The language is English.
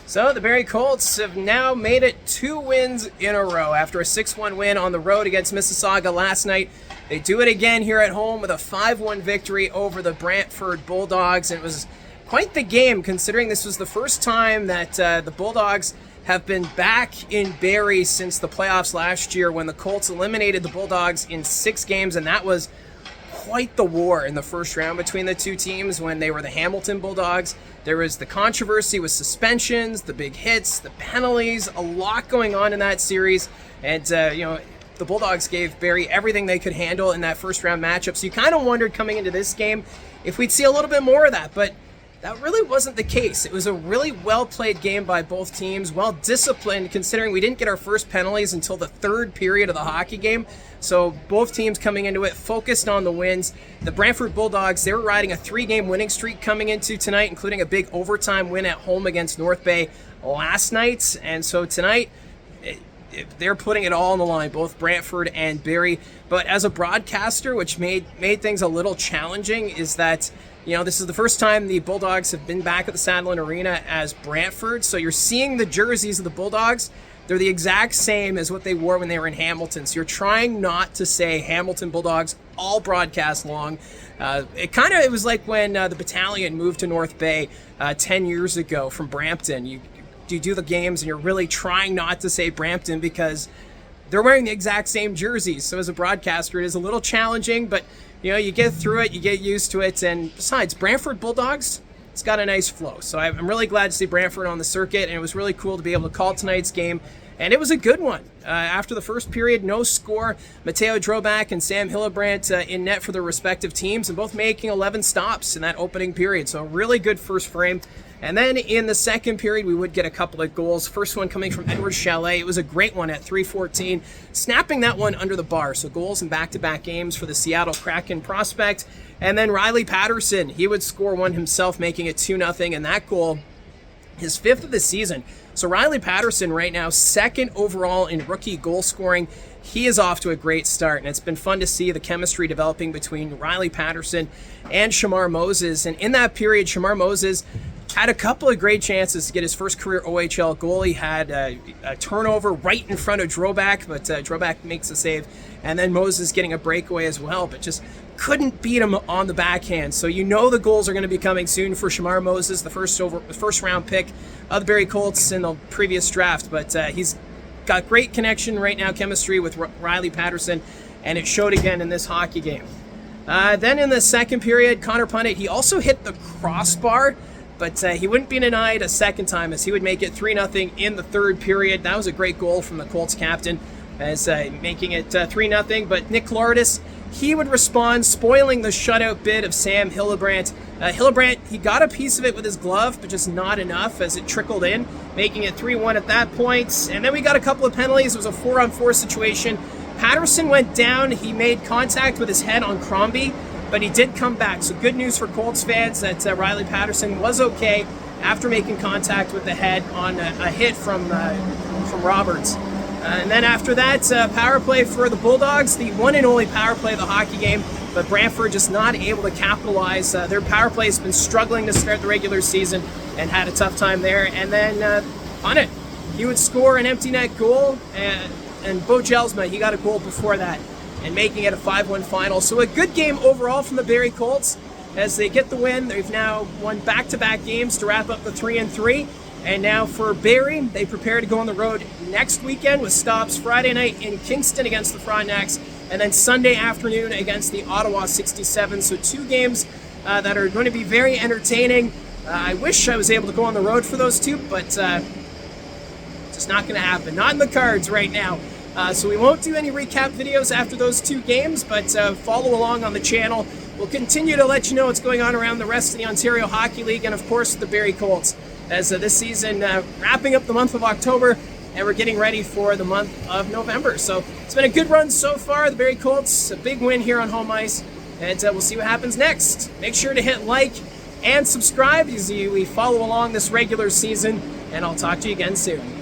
So the Barrie Colts have now made it 2 wins in a row after a 6-1 win on the road against Mississauga last night. They do it again here at home with a 5-1 victory over the Brantford Bulldogs. And it was quite the game, considering this was the first time that the Bulldogs have been back in Barrie since the playoffs last year, when the Colts eliminated the Bulldogs in 6 games, and that was quite the war in the first round between the two teams when they were the Hamilton Bulldogs. There was the controversy with suspensions, the big hits, the penalties, a lot going on in that series. And, the Bulldogs gave Barrie everything they could handle in that first round matchup. So you kind of wondered coming into this game if we'd see a little bit more of that, but that really wasn't the case. It was a really well-played game by both teams, well-disciplined, considering we didn't get our first penalties until the third period of the hockey game. So both teams coming into it focused on the wins. The Brantford Bulldogs, they were riding a 3-game winning streak coming into tonight, including a big overtime win at home against North Bay last night. And so tonight, they're putting it all on the line, both Brantford and Barrie. But as a broadcaster, which made things a little challenging, is that this is the first time the Bulldogs have been back at the Saddleland Arena as Brantford. So you're seeing the jerseys of the Bulldogs. They're the exact same as what they wore when they were in Hamilton. So you're trying not to say Hamilton Bulldogs all broadcast long. It was like when the Battalion moved to North Bay 10 years ago from Brampton. You do the games and you're really trying not to say Brampton because they're wearing the exact same jerseys. So as a broadcaster, it is a little challenging, but you get through it, you get used to it. And besides, Brantford Bulldogs, it's got a nice flow. So I'm really glad to see Brantford on the circuit, and it was really cool to be able to call tonight's game. And it was a good one. After the first period, no score. Matteo Drobak and Sam Hillebrandt in net for their respective teams, and both making 11 stops in that opening period. So a really good first frame. And then in the second period, we would get a couple of goals. First one coming from Edward Chalet. It was a great one at 3:14, snapping that one under the bar. So goals in back-to-back games for the Seattle Kraken prospect. And then Riley Patterson, he would score one himself, making it 2-0. And that goal, his 5th of the season. So Riley Patterson right now, 2nd overall in rookie goal scoring. He is off to a great start, and it's been fun to see the chemistry developing between Riley Patterson and Shamar Moses. And in that period, Shamar Moses had a couple of great chances to get his first career OHL goal. He had a turnover right in front of Drobak, but Drobak makes the save. And then Moses getting a breakaway as well, but just couldn't beat him on the backhand. So the goals are going to be coming soon for Shamar Moses, the first round pick of the Barrie Colts in the previous draft. But he's got great connection right now, chemistry with Riley Patterson, and it showed again in this hockey game. Then in the second period, Connor Punnett, he also hit the crossbar, but he wouldn't be denied a second time as he would make it 3-0 in the third period. That was a great goal from the Colts captain, as making it 3-0. But Nick Lourdes, he would respond, spoiling the shutout bid of Sam Hillebrandt. Hillebrandt, he got a piece of it with his glove, but just not enough as it trickled in, making it 3-1 at that point. And then we got a couple of penalties. It was a 4-on-4 situation. Patterson went down. He made contact with his head on Crombie, but he did come back. So good news for Colts fans that Riley Patterson was okay after making contact with the head on a hit from Roberts. And then after that, power play for the Bulldogs, the one and only power play of the hockey game, but Brantford just not able to capitalize. Their power play has been struggling to start the regular season and had a tough time there. And then Punnett, he would score an empty net goal, and Bo Jelsma, he got a goal before that, and making it a 5-1 final. So a good game overall from the Barrie Colts as they get the win. They've now won back-to-back games to wrap up the 3-3. And now for Barrie, they prepare to go on the road next weekend with stops Friday night in Kingston against the Frontenacs, and then Sunday afternoon against the Ottawa 67. So 2 games that are going to be very entertaining. I wish I was able to go on the road for those 2, but just not going to happen. Not in the cards right now. So we won't do any recap videos after those 2 games, but follow along on the channel. We'll continue to let you know what's going on around the rest of the Ontario Hockey League, and of course the Barrie Colts, as this season wrapping up the month of October, and we're getting ready for the month of November. So it's been a good run so far. The Barrie Colts, a big win here on home ice, and we'll see what happens next. Make sure to hit like and subscribe as we follow along this regular season, and I'll talk to you again soon.